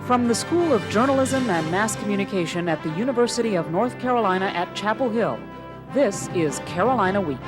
From the School of Journalism and Mass Communication at the University of North Carolina at Chapel Hill, this is Carolina Week.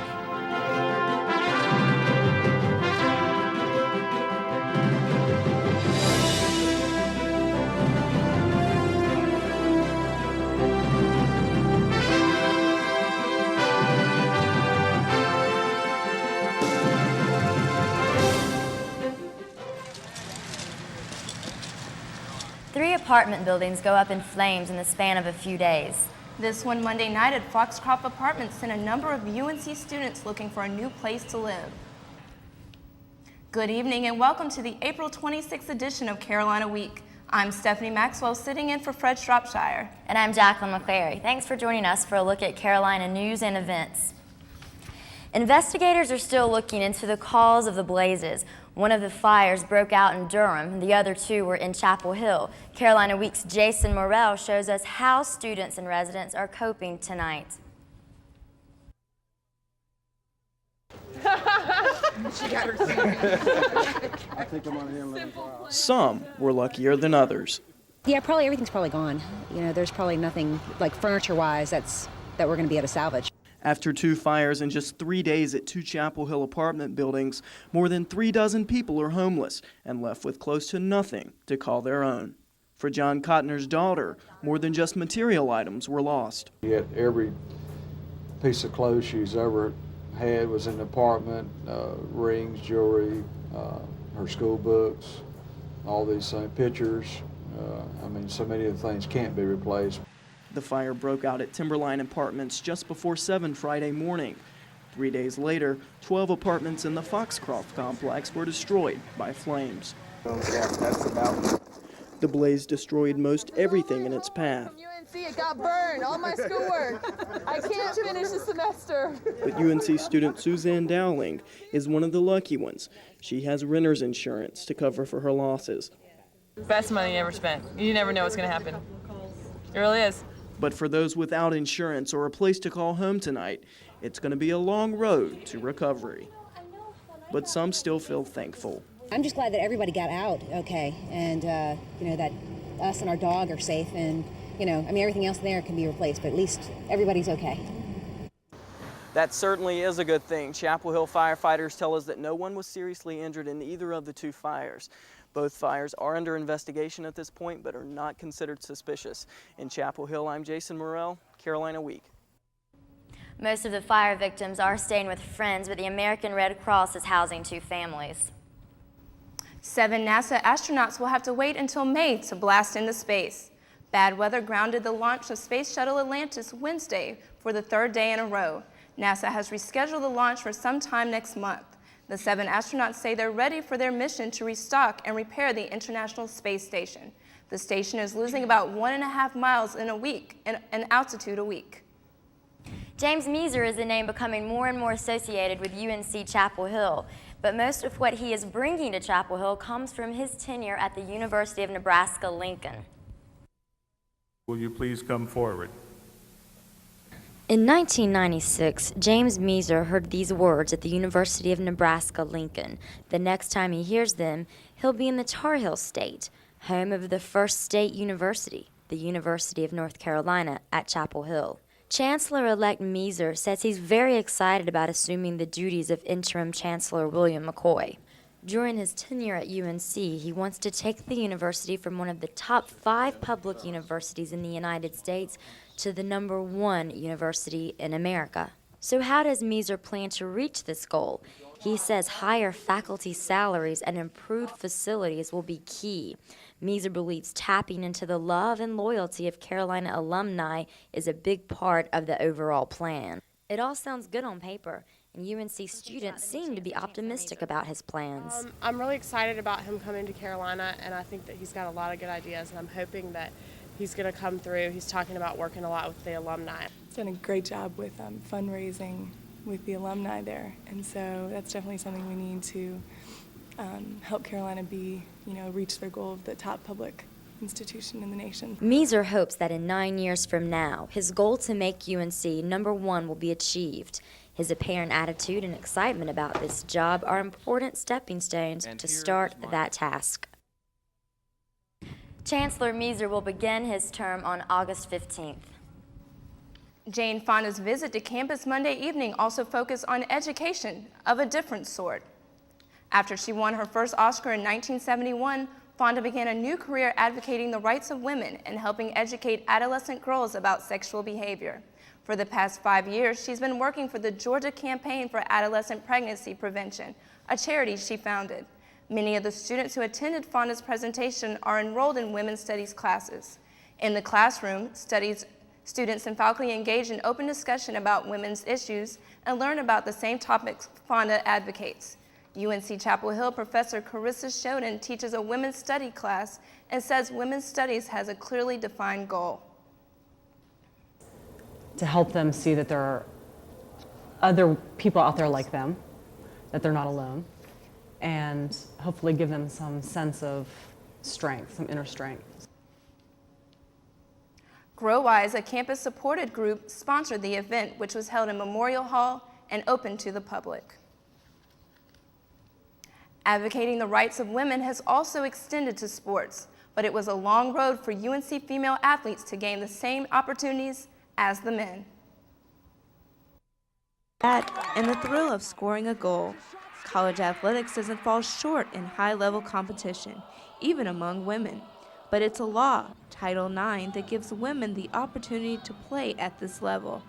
Three apartment buildings go up in flames in the span of a few days. This one Monday night at Foxcroft Apartments sent a number of UNC students looking for a new place to live. Good evening and welcome to the April 26th edition of Carolina Week. I'm Stephanie Maxwell sitting in for Fred Shropshire. And I'm Jacqueline McClary. Thanks for joining us for a look at Carolina news and events. Investigators are still looking into the cause of the blazes. One of the fires broke out in Durham, the other two were in Chapel Hill. Carolina Week's Jason Morrell shows us how students and residents are coping tonight. Some were luckier than others. Yeah, probably everything's probably gone. You know, there's probably nothing, like furniture-wise, that we're going to be able to salvage. After two fires in just 3 days at two Chapel Hill apartment buildings, more than 36 people are homeless and left with close to nothing to call their own. For John Cotner's daughter, more than just material items were lost. Yet every piece of clothes she's ever had was in the apartment, rings, jewelry, her school books, all these pictures. So many of the things can't be replaced. The fire broke out at Timberline Apartments just before 7 Friday morning. 3 days later, 12 apartments in the Foxcroft complex were destroyed by flames. The blaze destroyed most everything in its path. UNC, it got burned, all my schoolwork. I can't finish the semester. But UNC student Suzanne Dowling is one of the lucky ones. She has renter's insurance to cover for her losses. Best money you ever spent. You never know what's going to happen. It really is. But for those without insurance or a place to call home tonight, it's going to be a long road to recovery. But some still feel thankful. I'm just glad that everybody got out okay, and that us and our dog are safe, and everything else there can be replaced, but at least everybody's okay. That certainly is a good thing. Chapel Hill firefighters tell us that no one was seriously injured in either of the two fires. Both fires are under investigation at this point, but are not considered suspicious. In Chapel Hill, I'm Jason Morrell, Carolina Week. Most of the fire victims are staying with friends, but the American Red Cross is housing two families. 7 NASA astronauts will have to wait until May to blast into space. Bad weather grounded the launch of Space Shuttle Atlantis Wednesday for the third day in a row. NASA has rescheduled the launch for sometime next month. The 7 astronauts say they're ready for their mission to restock and repair the International Space Station. The station is losing about 1.5 miles in altitude a week. James Measer is a name becoming more and more associated with UNC-Chapel Hill, but most of what he is bringing to Chapel Hill comes from his tenure at the University of Nebraska-Lincoln. Will you please come forward? In 1996, James Measer heard these words at the University of Nebraska-Lincoln. The next time he hears them, he'll be in the Tar Heel State, home of the first state university, the University of North Carolina at Chapel Hill. Chancellor-elect Measer says he's very excited about assuming the duties of interim Chancellor William McCoy. During his tenure at UNC, he wants to take the university from one of the top 5 public universities in the United States to the #1 university in America. So how does Measer plan to reach this goal? He says higher faculty salaries and improved facilities will be key. Measer believes tapping into the love and loyalty of Carolina alumni is a big part of the overall plan. It all sounds good on paper, and UNC students seem to be optimistic about his plans. I'm really excited about him coming to Carolina, and I think that he's got a lot of good ideas, and I'm hoping that he's going to come through. He's talking about working a lot with the alumni. He's done a great job with fundraising with the alumni there, and so that's definitely something we need to help Carolina reach their goal of the top public institution in the nation. Measer hopes that in 9 years from now, his goal to make UNC #1 will be achieved. His apparent attitude and excitement about this job are important stepping stones to start that task. Chancellor Measer will begin his term on August 15th. Jane Fonda's visit to campus Monday evening also focused on education of a different sort. After she won her first Oscar in 1971, Fonda began a new career advocating the rights of women and helping educate adolescent girls about sexual behavior. For the past 5 years, she's been working for the Georgia Campaign for Adolescent Pregnancy Prevention, a charity she founded. Many of the students who attended Fonda's presentation are enrolled in women's studies classes. In the classroom, students in faculty engage in open discussion about women's issues and learn about the same topics Fonda advocates. UNC-Chapel Hill professor Carissa Shoden teaches a women's study class and says women's studies has a clearly defined goal. To help them see that there are other people out there like them, that they're not alone, and hopefully give them some sense of strength, some inner strength. GrowWise, a campus-supported group, sponsored the event, which was held in Memorial Hall and open to the public. Advocating the rights of women has also extended to sports, but it was a long road for UNC female athletes to gain the same opportunities as the men. That and the thrill of scoring a goal. College athletics doesn't fall short in high-level competition, even among women. But it's a law, Title IX, that gives women the opportunity to play at this level.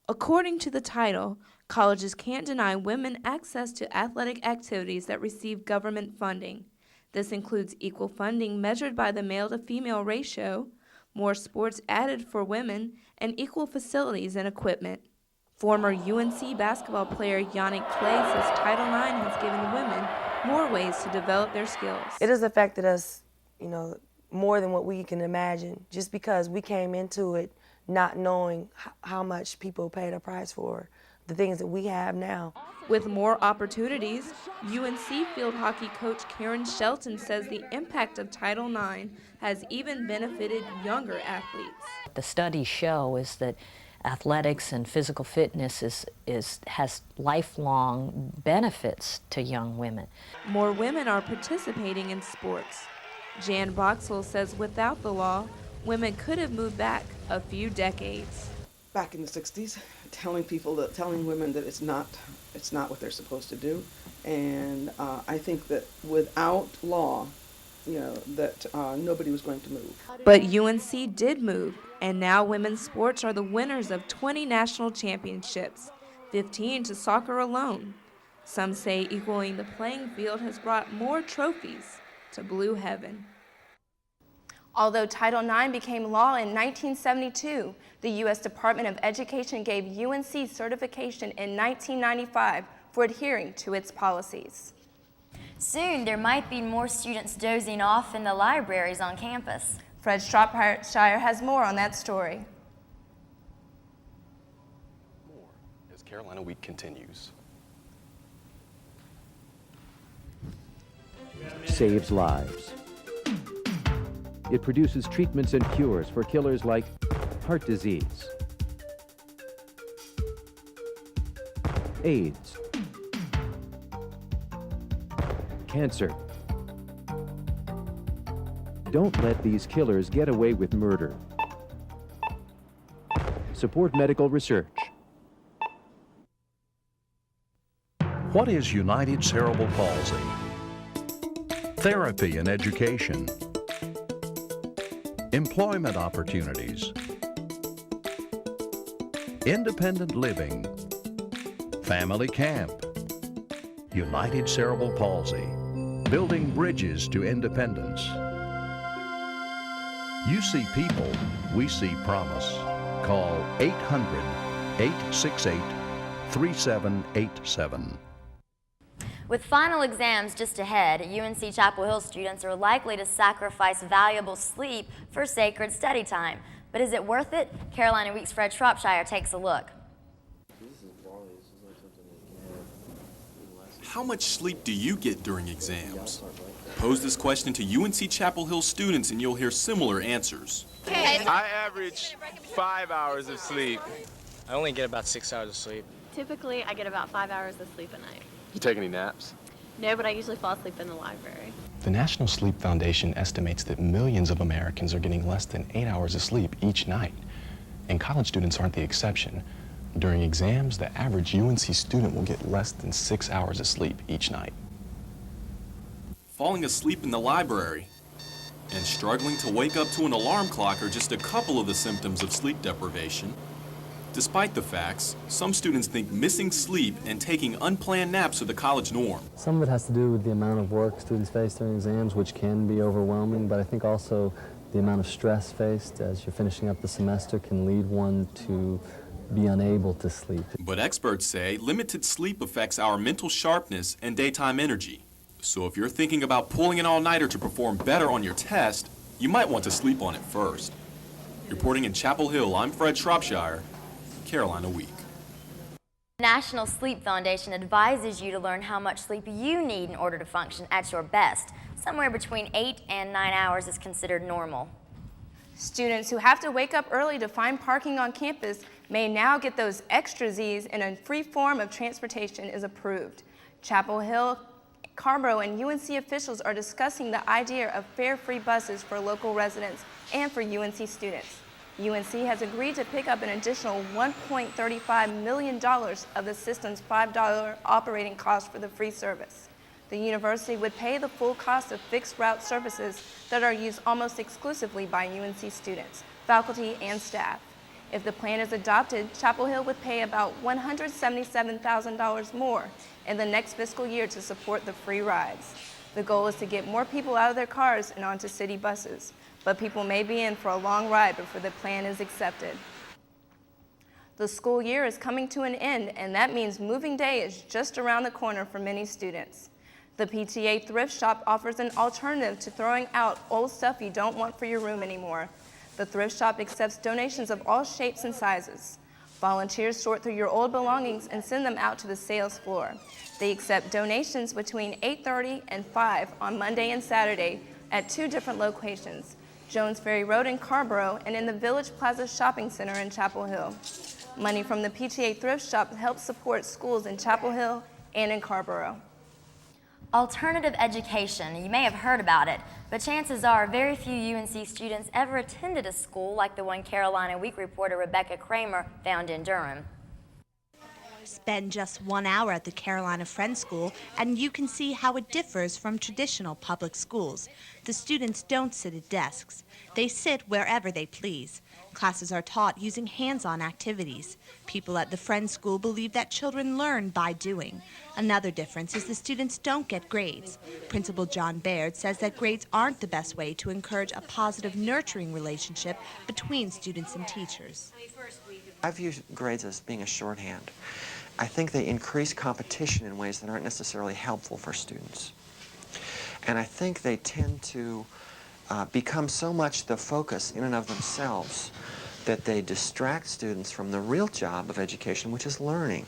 According to the title, colleges can't deny women access to athletic activities that receive government funding. This includes equal funding measured by the male-to-female ratio, more sports added for women, and equal facilities and equipment. Former UNC basketball player Yannick Clay says Title IX has given women more ways to develop their skills. It has affected us, more than what we can imagine, just because we came into it not knowing how much people paid a price for the things that we have now. With more opportunities, UNC field hockey coach Karen Shelton says the impact of Title IX has even benefited younger athletes. The studies show is that athletics and physical fitness has lifelong benefits to young women. More women are participating in sports. Jan Boxwell says without the law, women could have moved back a few decades. Back in the 60s, telling women that it's not what they're supposed to do. And I think that without law, that nobody was going to move. But UNC did move, and now women's sports are the winners of 20 national championships, 15 to soccer alone. Some say equaling the playing field has brought more trophies to Blue Heaven. Although Title IX became law in 1972, the U.S. Department of Education gave UNC certification in 1995 for adhering to its policies. Soon, there might be more students dozing off in the libraries on campus. Fred Shropshire has more on that story. More as Carolina Week continues. Saves lives. It produces treatments and cures for killers like heart disease, AIDS, cancer. Don't let these killers get away with murder. Support medical research. What is United Cerebral Palsy? Therapy and education. Employment opportunities. Independent living. Family camp. United Cerebral Palsy. Building bridges to independence. You see people, we see promise. Call 800-868-3787. With final exams just ahead, UNC-Chapel Hill students are likely to sacrifice valuable sleep for sacred study time. But is it worth it? Carolina Week's Fred Shropshire takes a look. How much sleep do you get during exams? Pose this question to UNC-Chapel Hill students and you'll hear similar answers. I average 5 hours of sleep. I only get about 6 hours of sleep. Typically, I get about 5 hours of sleep a night. You take any naps? No, but I usually fall asleep in the library. The National Sleep Foundation estimates that millions of Americans are getting less than 8 hours of sleep each night, and college students aren't the exception. During exams, the average UNC student will get less than 6 hours of sleep each night. Falling asleep in the library and struggling to wake up to an alarm clock are just a couple of the symptoms of sleep deprivation. Despite the facts, some students think missing sleep and taking unplanned naps are the college norm. Some of it has to do with the amount of work students face during exams, which can be overwhelming, but I think also the amount of stress faced as you're finishing up the semester can lead one to be unable to sleep. But experts say limited sleep affects our mental sharpness and daytime energy. So if you're thinking about pulling an all-nighter to perform better on your test, you might want to sleep on it first. Reporting in Chapel Hill, I'm Fred Shropshire, Carolina Week. The National Sleep Foundation advises you to learn how much sleep you need in order to function at your best. Somewhere between 8 and 9 hours is considered normal. Students who have to wake up early to find parking on campus may now get those extra Z's, and a free form of transportation is approved. Chapel Hill, Carborough, and UNC officials are discussing the idea of fare-free buses for local residents and for UNC students. UNC has agreed to pick up an additional $1.35 million of the system's $5 operating cost for the free service. The university would pay the full cost of fixed route services that are used almost exclusively by UNC students, faculty, and staff. If the plan is adopted, Chapel Hill would pay about $177,000 more in the next fiscal year to support the free rides. The goal is to get more people out of their cars and onto city buses, but people may be in for a long ride before the plan is accepted. The school year is coming to an end, and that means moving day is just around the corner for many students. The PTA Thrift Shop offers an alternative to throwing out old stuff you don't want for your room anymore. The Thrift Shop accepts donations of all shapes and sizes. Volunteers sort through your old belongings and send them out to the sales floor. They accept donations between 8:30 and 5 on Monday and Saturday at 2 different locations, Jones Ferry Road in Carborough and in the Village Plaza Shopping Center in Chapel Hill. Money from the PTA Thrift Shop helps support schools in Chapel Hill and in Carborough. Alternative education. You may have heard about it, but chances are very few UNC students ever attended a school like the one Carolina Week reporter Rebecca Kramer found in Durham. Spend just 1 hour at the Carolina Friends School and you can see how it differs from traditional public schools. The students don't sit at desks. They sit wherever they please. Classes are taught using hands-on activities. People at the Friends School believe that children learn by doing. Another difference is the students don't get grades. Principal John Baird says that grades aren't the best way to encourage a positive, nurturing relationship between students and teachers. I view grades as being a shorthand. I think they increase competition in ways that aren't necessarily helpful for students. And I think they tend to become so much the focus in and of themselves that they distract students from the real job of education, which is learning.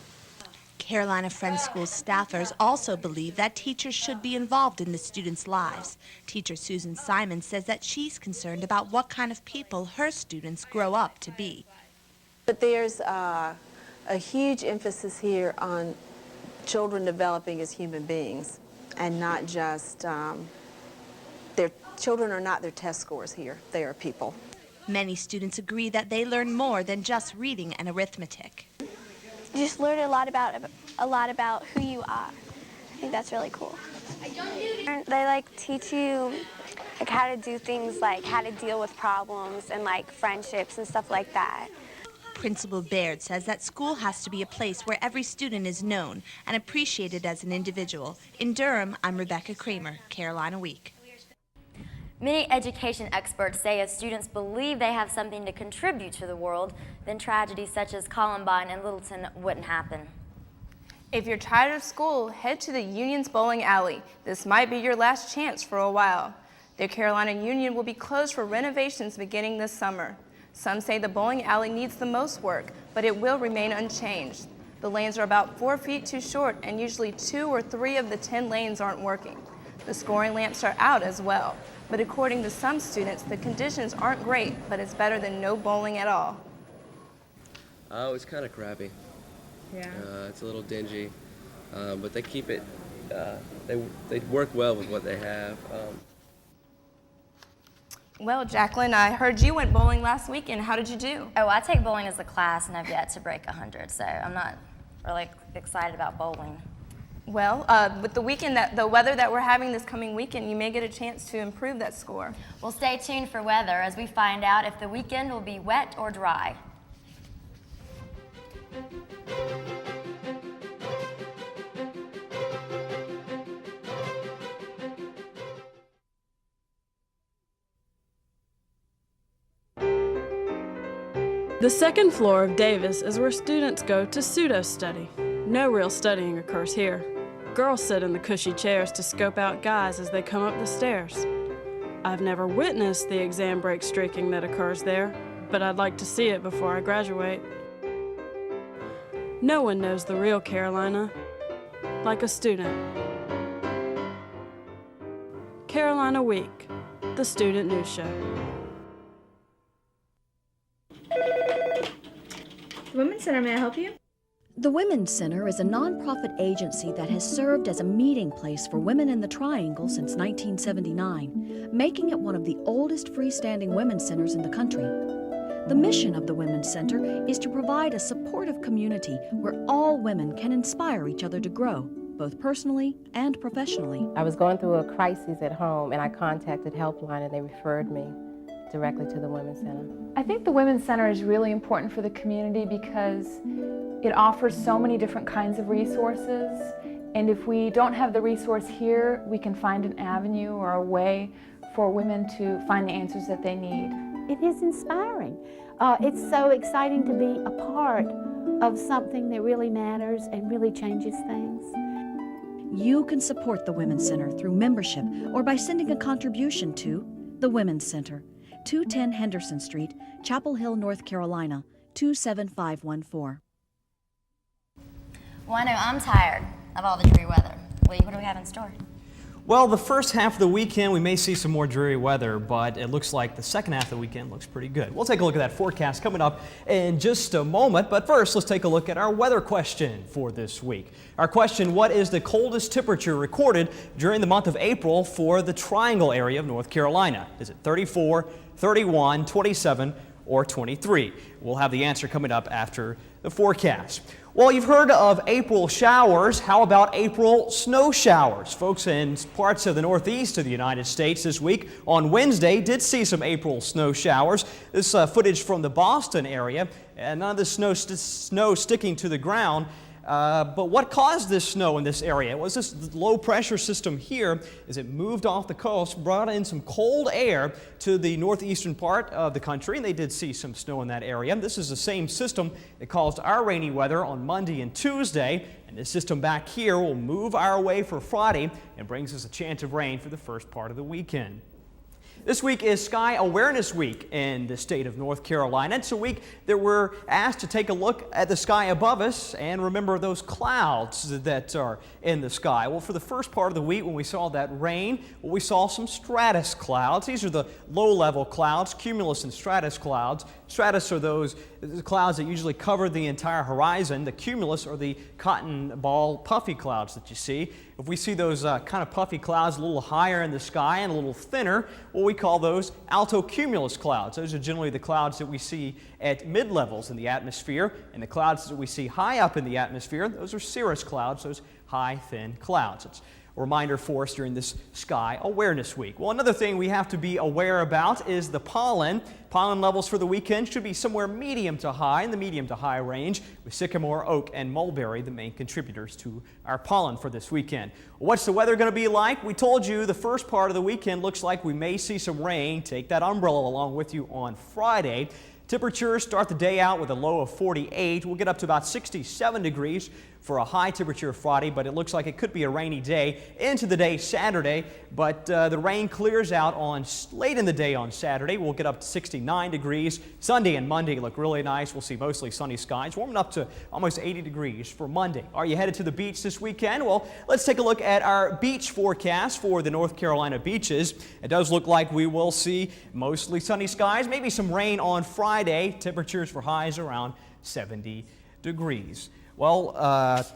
Carolina Friends School staffers also believe that teachers should be involved in the students' lives. Teacher Susan Simon says that she's concerned about what kind of people her students grow up to be. But there's a huge emphasis here on children developing as human beings and not just, their children are not their test scores here, they are people. Many students agree that they learn more than just reading and arithmetic. You just learn a lot about who you are. I think that's really cool. They teach you how to do things, like how to deal with problems and friendships and stuff like that. Principal Baird says that school has to be a place where every student is known and appreciated as an individual. In Durham, I'm Rebecca Kramer, Carolina Week. Many education experts say if students believe they have something to contribute to the world, then tragedies such as Columbine and Littleton wouldn't happen. If you're tired of school, head to the Union's Bowling Alley. This might be your last chance for a while. The Carolina Union will be closed for renovations beginning this summer. Some say the bowling alley needs the most work, but it will remain unchanged. The lanes are about 4 feet too short, and usually 2 or 3 of the 10 lanes aren't working. The scoring lamps are out as well, but according to some students, the conditions aren't great, but it's better than no bowling at all. Oh, it's kind of crappy. Yeah. It's a little dingy, but they keep it they work well with what they have. Well, Jacqueline, I heard you went bowling last weekend. How did you do? Oh, I take bowling as a class, and I've yet to break 100, so I'm not really excited about bowling. Well, with the weather that we're having this coming weekend, you may get a chance to improve that score. Well, stay tuned for weather as we find out if the weekend will be wet or dry. The second floor of Davis is where students go to pseudo-study. No real studying occurs here. Girls sit in the cushy chairs to scope out guys as they come up the stairs. I've never witnessed the exam break streaking that occurs there, but I'd like to see it before I graduate. No one knows the real Carolina like a student. Carolina Week, the student news show. Women's Center, may I help you? The Women's Center is a nonprofit agency that has served as a meeting place for women in the Triangle since 1979, making it one of the oldest freestanding women's centers in the country. The mission of the Women's Center is to provide a supportive community where all women can inspire each other to grow, both personally and professionally. I was going through a crisis at home, and I contacted Helpline, and they referred me directly to the Women's Center. I think the Women's Center is really important for the community because it offers so many different kinds of resources, and if we don't have the resource here, we can find an avenue or a way for women to find the answers that they need. It is inspiring. It's so exciting to be a part of something that really matters and really changes things. You can support the Women's Center through membership or by sending a contribution to the Women's Center, 210 Henderson Street, Chapel Hill, North Carolina, 27514. Well, I know I'm tired of all the dreary weather. Lee, what do we have in store? Well, the first half of the weekend, we may see some more dreary weather, but it looks like the second half of the weekend looks pretty good. We'll take a look at that forecast coming up in just a moment, but first, let's take a look at our weather question for this week. Our question, what is the coldest temperature recorded during the month of April for the Triangle area of North Carolina? Is it 34, 31, 27, or 23? We'll have the answer coming up after the forecast. Well, you've heard of April showers. How about April snow showers? Folks in parts of the northeast of the United States this week on Wednesday did see some April snow showers. This footage from the Boston area, and none of the snow sticking to the ground. But what caused this snow in this area? It was this low pressure system here as it moved off the coast, brought in some cold air to the northeastern part of the country, and they did see some snow in that area. This is the same system that caused our rainy weather on Monday and Tuesday, and this system back here will move our way for Friday and brings us a chance of rain for the first part of the weekend. This week is Sky Awareness Week in the state of North Carolina. It's a week that we're asked to take a look at the sky above us and remember those clouds that are in the sky. Well, for the first part of the week when we saw that rain, well, we saw some stratus clouds. These are the low-level clouds, cumulus and stratus clouds. Stratus are those clouds that usually cover the entire horizon. The cumulus are the cotton ball puffy clouds that you see. If we see those kind of puffy clouds a little higher in the sky and a little thinner, well, we call those altocumulus clouds. Those are generally the clouds that we see at mid-levels in the atmosphere, and the clouds that we see high up in the atmosphere, those are cirrus clouds, those high, thin clouds. It's a reminder for us during this Sky Awareness Week. Well, another thing we have to be aware about is the pollen. Pollen levels for the weekend should be somewhere medium to high, in the medium to high range, with sycamore, oak, and mulberry the main contributors to our pollen for this weekend. What's the weather going to be like? We told you the first part of the weekend looks like we may see some rain. Take that umbrella along with you on Friday. Temperatures start the day out with a low of 48. We'll get up to about 67 degrees for a high temperature Friday, but it looks like it could be a rainy day into the day Saturday. But the rain clears out on late in the day on Saturday. We'll get up to 69 degrees. Sunday and Monday look really nice. We'll see mostly sunny skies, warming up to almost 80 degrees for Monday. Are you headed to the beach this weekend? Well, let's take a look at our beach forecast for the North Carolina beaches. It does look like we will see mostly sunny skies, maybe some rain on Friday. Temperatures for highs around 70 degrees. Well,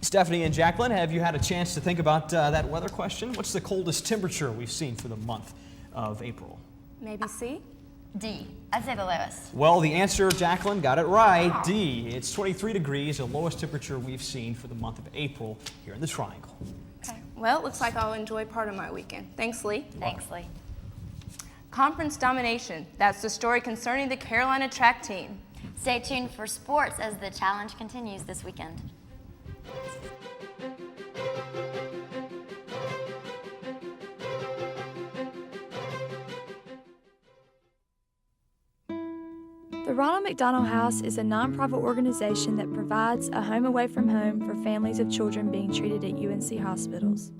Stephanie and Jacqueline, have you had a chance to think about that weather question? What's the coldest temperature we've seen for the month of April? Maybe C? D. I'd say the lowest. Well, the answer, Jacqueline, got it right. D. It's 23 degrees, the lowest temperature we've seen for the month of April here in the Triangle. Okay. Well, it looks like I'll enjoy part of my weekend. Thanks, Lee. Thanks, Lee. Conference domination. That's the story concerning the Carolina track team. Stay tuned for sports as the challenge continues this weekend. The Ronald McDonald House is a nonprofit organization that provides a home away from home for families of children being treated at UNC hospitals.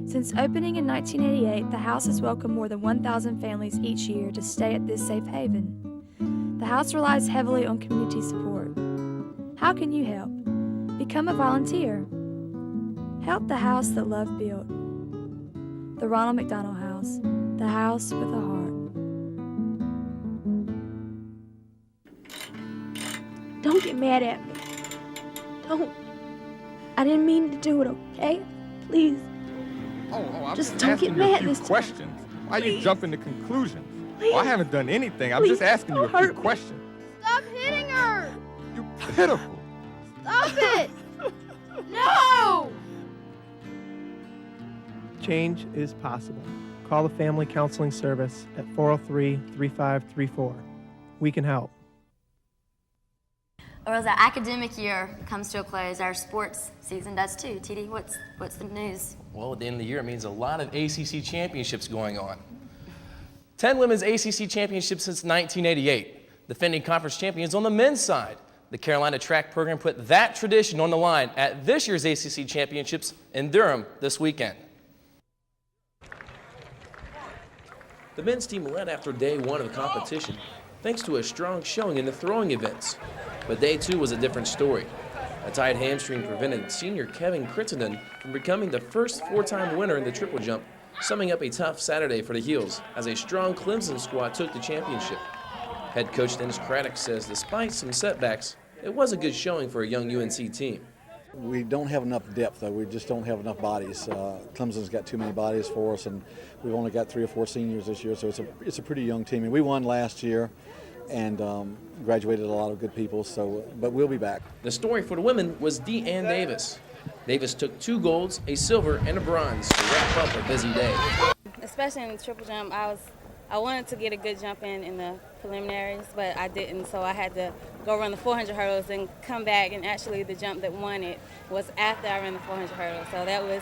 Since opening in 1988, the house has welcomed more than 1,000 families each year to stay at this safe haven. The house relies heavily on community support. How can you help? Become a volunteer. Help the house that love built. The Ronald McDonald House, the house with a heart. Don't get mad at me. Don't. I didn't mean to do it, okay? Please. I'm Just don't get mad this time. questions. Why are you Please. jumping to conclusions? Please. Well, I haven't done anything. I'm Please, just asking you a don't few hurt me. questions. Stop hitting her! You pitiful. Stop it! No! Change is possible. Call the Family Counseling Service at 403-3534. We can help. Or as our academic year comes to a close, our sports season does too. TD, what's the news? Well, at the end of the year, it means a lot of ACC championships going on. 10 women's ACC championships since 1988. Defending conference champions on the men's side. The Carolina track program put that tradition on the line at this year's ACC championships in Durham this weekend. The men's team led after day one of the competition, thanks to a strong showing in the throwing events. But day two was a different story. A tight hamstring prevented senior Kevin Crittenden from becoming the first four-time winner in the triple jump, summing up a tough Saturday for the Heels as a strong Clemson squad took the championship. Head coach Dennis Craddock says despite some setbacks, it was a good showing for a young UNC team. We don't have enough depth, though. We just don't have enough bodies. Clemson's got too many bodies for us, and we've only got 3 or 4 seniors this year, so it's a pretty young team. And we won last year and graduated a lot of good people, but we'll be back. The story for the women was Deanne Davis. Davis took 2 golds, a silver, and a bronze to wrap up a busy day. Especially in the triple jump, I wanted to get a good jump in the preliminaries, but I didn't, so I had to go run the 400 hurdles and come back, and actually the jump that won it was after I ran the 400 hurdles, so that was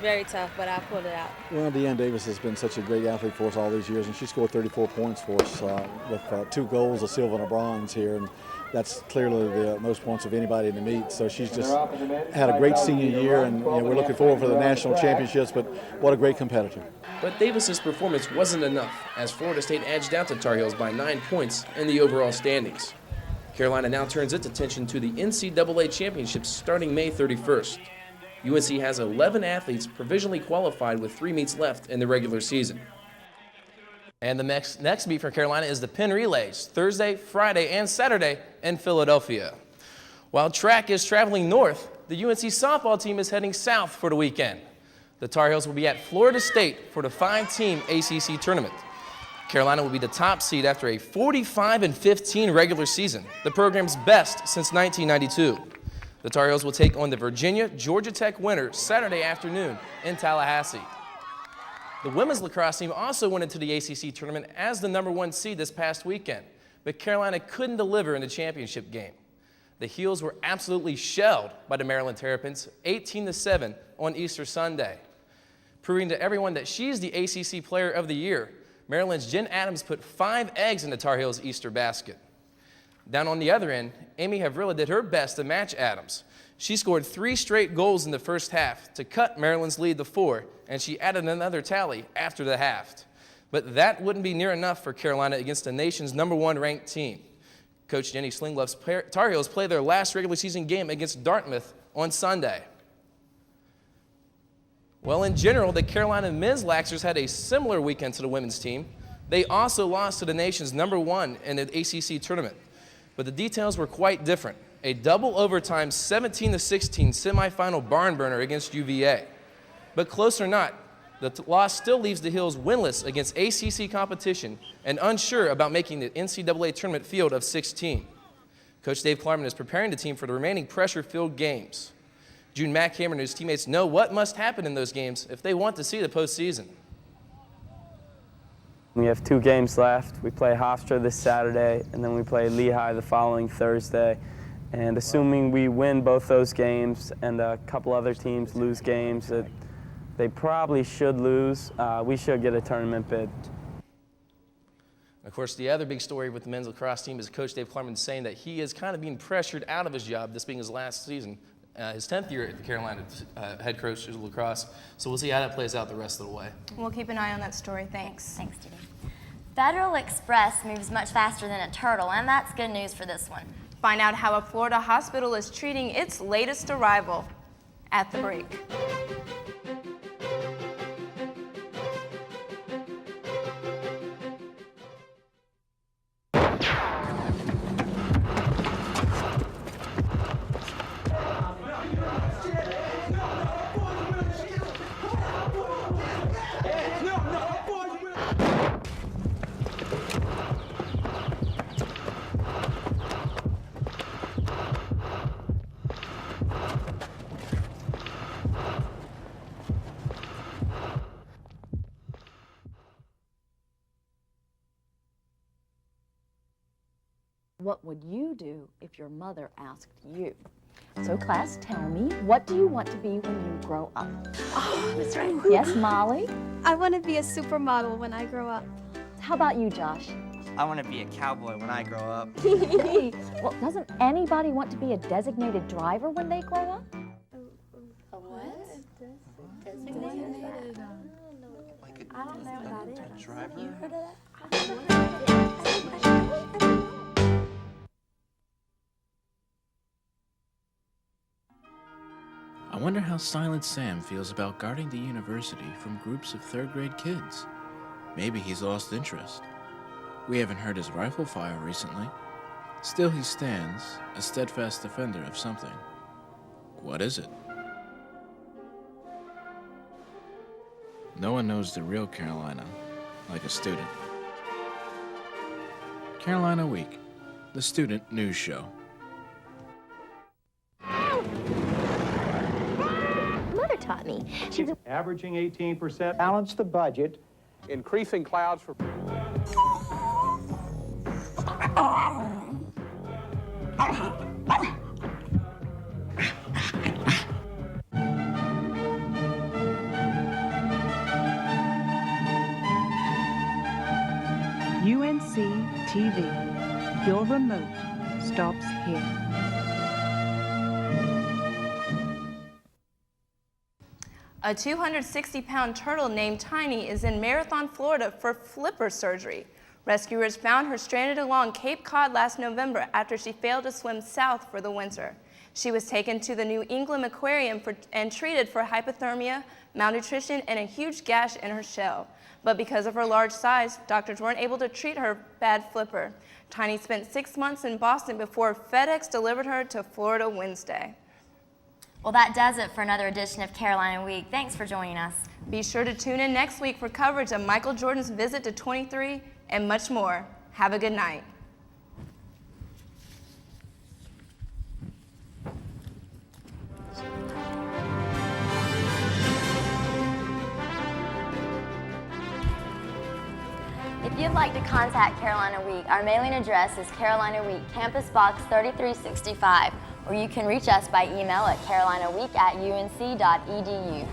very tough, but I pulled it out. Well, Deanne Davis has been such a great athlete for us all these years, and she scored 34 points for us with 2 golds, a silver, and a bronze here, and that's clearly the most points of anybody in the meet. So she's just had a great senior year, and we're looking forward for the national championships, but what a great competitor. But Davis's performance wasn't enough, as Florida State edged out the Tar Heels by 9 points in the overall standings. Carolina now turns its attention to the NCAA championships starting May 31st. UNC has 11 athletes provisionally qualified with 3 meets left in the regular season. And the next meet for Carolina is the Penn Relays, Thursday, Friday, and Saturday in Philadelphia. While track is traveling north, the UNC softball team is heading south for the weekend. The Tar Heels will be at Florida State for the 5-team ACC tournament. Carolina will be the top seed after a 45-15 regular season, the program's best since 1992. The Tar Heels will take on the Virginia-Georgia Tech winner Saturday afternoon in Tallahassee. The women's lacrosse team also went into the ACC tournament as the #1 seed this past weekend, but Carolina couldn't deliver in the championship game. The Heels were absolutely shelled by the Maryland Terrapins, 18-7 on Easter Sunday. Proving to everyone that she's the ACC Player of the Year, Maryland's Jen Adams put 5 eggs in the Tar Heels' Easter basket. Down on the other end, Amy Havrilla did her best to match Adams. She scored 3 straight goals in the first half to cut Maryland's lead to 4, and she added another tally after the half. But that wouldn't be near enough for Carolina against the nation's #1 ranked team. Coach Jenny Slinglove's Tar Heels play their last regular season game against Dartmouth on Sunday. Well, in general, the Carolina men's Laxers had a similar weekend to the women's team. They also lost to the nation's #1 in the ACC tournament, but the details were quite different. a double overtime 17-16 semifinal barn burner against UVA. But close or not, the loss still leaves the Hills winless against ACC competition and unsure about making the NCAA tournament field of 16. Coach Dave Klarman is preparing the team for the remaining pressure-filled games. June Mackhammer and his teammates know what must happen in those games if they want to see the postseason. We have 2 games left. We play Hofstra this Saturday, and then we play Lehigh the following Thursday. And assuming we win both those games and a couple other teams lose games that they probably should lose, we should get a tournament bid. Of course, the other big story with the men's lacrosse team is Coach Dave Klarman saying that he is kind of being pressured out of his job, this being his last season, his 10th year at the Carolina head coach of lacrosse. So we'll see how that plays out the rest of the way. We'll keep an eye on that story. Thanks. Thanks, Judy. Federal Express moves much faster than a turtle, and that's good news for this one. Find out how a Florida hospital is treating its latest arrival at the break. What would you do if your mother asked you? So class, tell me, what do you want to be when you grow up? Oh, that's right. Yes, Molly? I want to be a supermodel when I grow up. How about you, Josh? I want to be a cowboy when I grow up. Well, doesn't anybody want to be a designated driver when they grow up? A what? Designated. I don't know what that is. Driver? You heard of that? I wonder how Silent Sam feels about guarding the university from groups of third-grade kids. Maybe he's lost interest. We haven't heard his rifle fire recently. Still he stands, a steadfast defender of something. What is it? No one knows the real Carolina like a student. Carolina Week, the student news show. Taught me. She's averaging 18%. Balance the budget. Increasing clouds for... UNC TV. Your remote stops here. A 260-pound turtle named Tiny is in Marathon, Florida for flipper surgery. Rescuers found her stranded along Cape Cod last November after she failed to swim south for the winter. She was taken to the New England Aquarium and treated for hypothermia, malnutrition, and a huge gash in her shell. But because of her large size, doctors weren't able to treat her bad flipper. Tiny spent 6 months in Boston before FedEx delivered her to Florida Wednesday. Well, that does it for another edition of Carolina Week. Thanks for joining us. Be sure to tune in next week for coverage of Michael Jordan's visit to 23 and much more. Have a good night. If you'd like to contact Carolina Week, our mailing address is Carolina Week, Campus Box 3365, or you can reach us by email at carolinaweek@unc.edu.